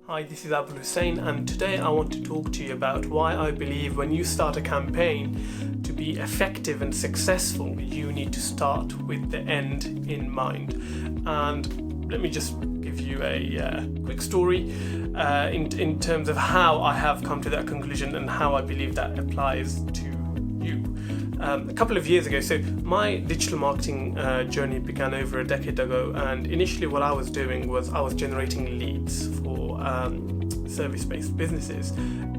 Hi, this is Abul Hussain, and today I want to talk to you about why I believe when you start a campaign to be effective and successful, you need to start with the end in mind. And let me just give you a quick story in terms of how I have come to that conclusion and how I believe that applies to you. A couple of years ago, so my digital marketing journey began over a decade ago, and initially what I was doing was I was generating leads for service-based businesses,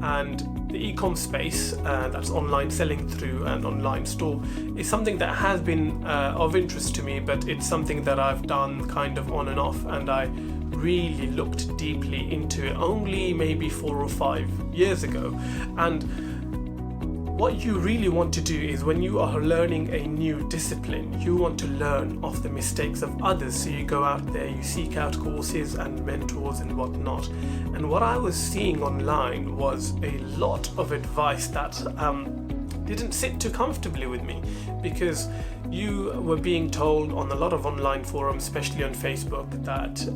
and the e-com space, that's online selling through an online store, is something that has been of interest to me, but it's something that I've done kind of on and off, and I really looked deeply into it only maybe 4 or 5 years ago. And what you really want to do is, when you are learning a new discipline, you want to learn off the mistakes of others. So you go out there, you seek out courses and mentors and whatnot. And what I was seeing online was a lot of advice that didn't sit too comfortably with me, because you were being told on a lot of online forums, especially on Facebook, that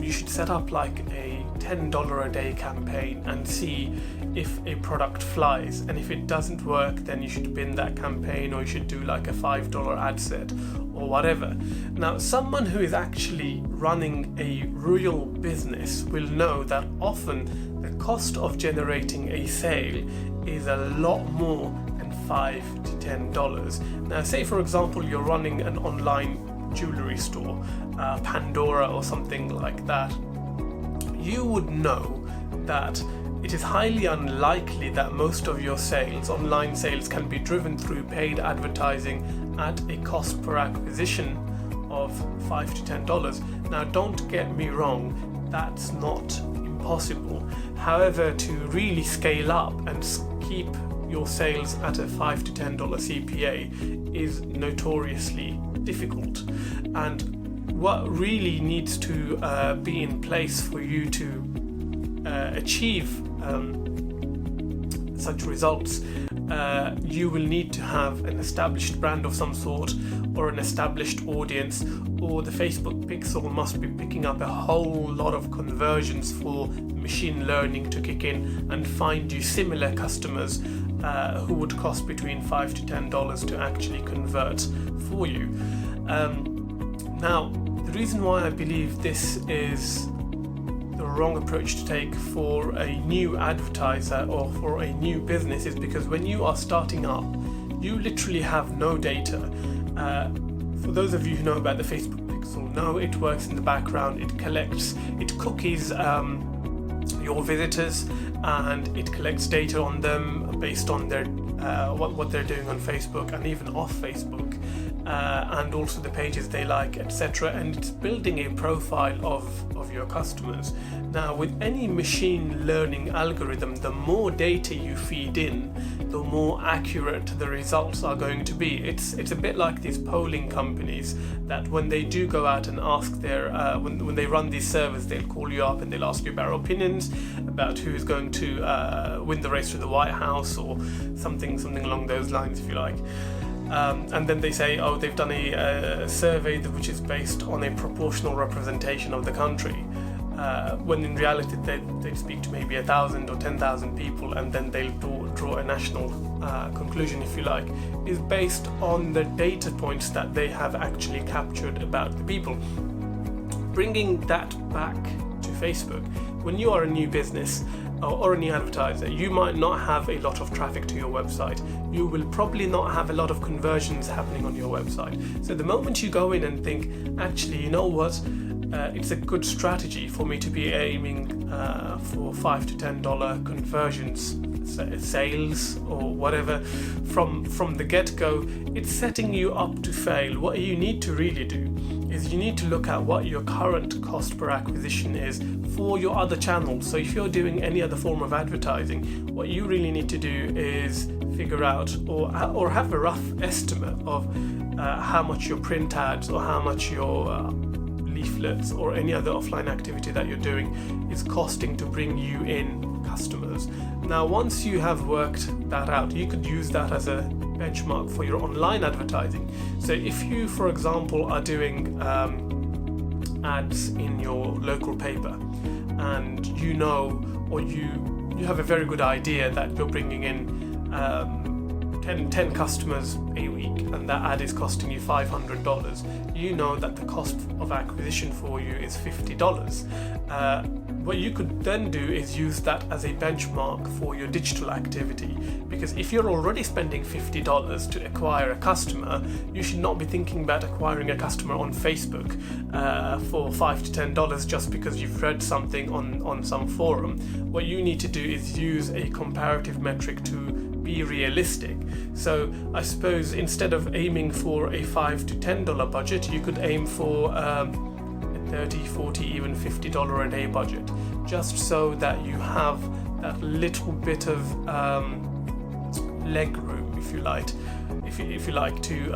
you should set up like a $10 a day campaign and see if a product flies, and if it doesn't work, then you should bin that campaign, or you should do like a $5 ad set or whatever. Now, someone who is actually running a real business will know that often the cost of generating a sale is a lot more than $5 to $10. Now, say for example you're running an online jewelry store, Pandora or something like that, you would know that it is highly unlikely that most of your sales, online sales, can be driven through paid advertising at a cost per acquisition of $5 to $10. Now, don't get me wrong, that's not impossible. However, to really scale up and keep your sales at a $5 to $10 CPA is notoriously difficult. And what really needs to be in place for you to achieve such results, you will need to have an established brand of some sort, or an established audience, or the Facebook pixel must be picking up a whole lot of conversions for machine learning to kick in and find you similar customers who would cost between $5 to $10 to actually convert for you. Now, the reason why I believe this is the wrong approach to take for a new advertiser or for a new business is because when you are starting up, you literally have no data. For those of you who know about the Facebook pixel, know it works in the background. It cookies your visitors, and it collects data on them based on their what they're doing on Facebook and even off Facebook, and also the pages they like, etc. And it's building a profile of your customers. Now, with any machine learning algorithm, the more data you feed in, the more accurate the results are going to be. It's a bit like these polling companies that when they do go out and ask their when they run these surveys, they'll call you up and they'll ask you about opinions about who's going to win the race to the White House, or something along those lines, if you like. And then they say, oh, they've done a survey which is based on a proportional representation of the country, when in reality they'd speak to maybe 1,000 or 10,000 people, and then they'll draw a national conclusion, if you like, is based on the data points that they have actually captured about the people. Bringing that back to Facebook, when you are a new business or a new advertiser, you might not have a lot of traffic to your website. You will probably not have a lot of conversions happening on your website. So the moment you go in and think, actually, you know what, it's a good strategy for me to be aiming for $5 to $10 conversions, sales or whatever from the get-go, it's setting you up to fail. What you need to really do is you need to look at what your current cost per acquisition is for your other channels. So if you're doing any other form of advertising, what you really need to do is figure out or have a rough estimate of how much your print ads or how much your leaflets or any other offline activity that you're doing is costing to bring you in customers. Now, once you have worked that out, you could use that as a benchmark for your online advertising. So if you, for example, are doing ads in your local paper, and you know, or you have a very good idea that you're bringing in 10 customers a week, and that ad is costing you $500, you know that the cost of acquisition for you is $50. What you could then do is use that as a benchmark for your digital activity, because if you're already spending $50 to acquire a customer, you should not be thinking about acquiring a customer on Facebook for $5 to $10 just because you've read something on some forum. What you need to do is use a comparative metric to be realistic. So I suppose instead of aiming for a $5 to $10 budget, you could aim for $30, $40, even $50 a day budget, just so that you have that little bit of leg room, if you like, to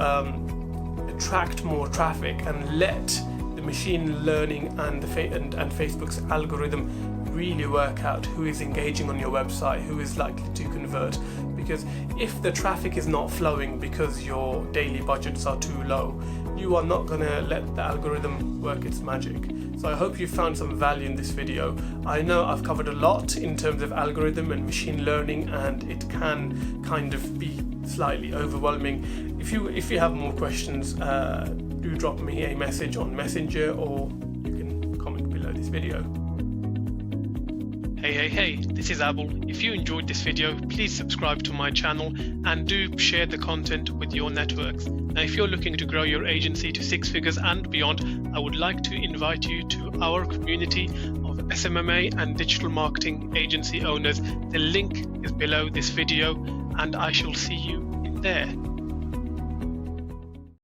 attract more traffic and let the machine learning and Facebook's algorithm really work out who is engaging on your website, who is likely to convert. Because if the traffic is not flowing because your daily budgets are too low, you are not going to let the algorithm work its magic. So I hope you found some value in this video. I know I've covered a lot in terms of algorithm and machine learning, and it can kind of be slightly overwhelming. If you have more questions, do drop me a message on Messenger, or you can comment below this video. Hey, this is Abul. If you enjoyed this video, please subscribe to my channel and do share the content with your networks. Now, if you're looking to grow your agency to 6 figures and beyond, I would like to invite you to our community of SMMA and digital marketing agency owners. The link is below this video, and I shall see you in there.